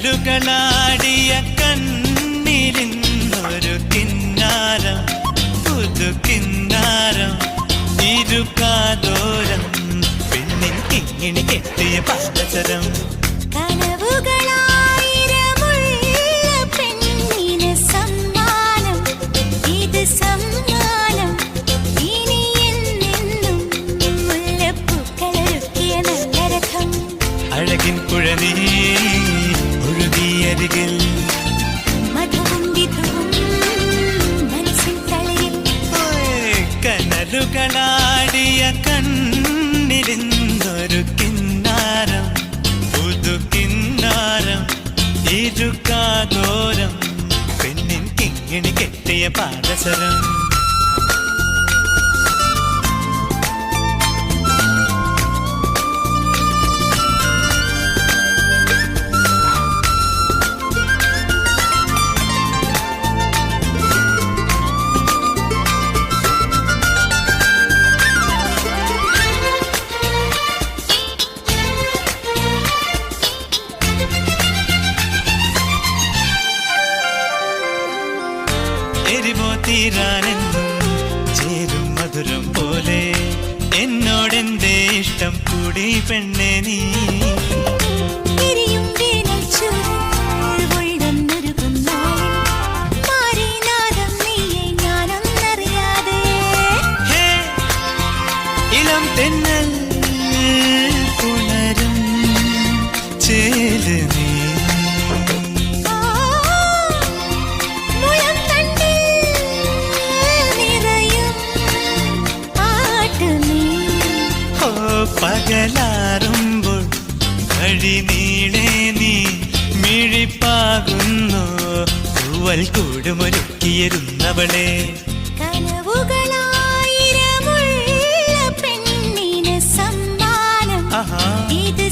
കനലുകളാടിയ കണ്ണിലിന്നൊരു കിന്നാരം, പുതു കിന്നാരം, ഇരുകാതോരം, പെണ്ണിൻ കിങ്ങിണി കെട്ടിയ പാദസരം. അഴകിൻ കുഴലി ഒഴുകിയരികിൽ കനലുകളാടിയ കണ്ണിലിന്നൊരു കിന്നാരം, പുതു കിന്നാരം, ഇരുകാതോരം, പെണ്ണിൻ കിങ്ങിണി കെട്ടിയ പാദസരം. എരിവോ തീരാനെന്നും ചേരും മധുരം പോലെ എന്നോടെന്തേ ഇഷ്ടം കൂടി പെണ്ണെ നീ. ഇളം തെന്നൽ പുണരും ചേല് നീ. പകലാറുമ്പോൾ വഴി നീളെ നീ മിഴിപ്പാകുന്നു, തൂവൽ കൂടുമൊരുക്കിയിരുന്നവളെ. കനവുകളായിരമുള്ള പെണ്ണിന് സമ്മാനം ഇത്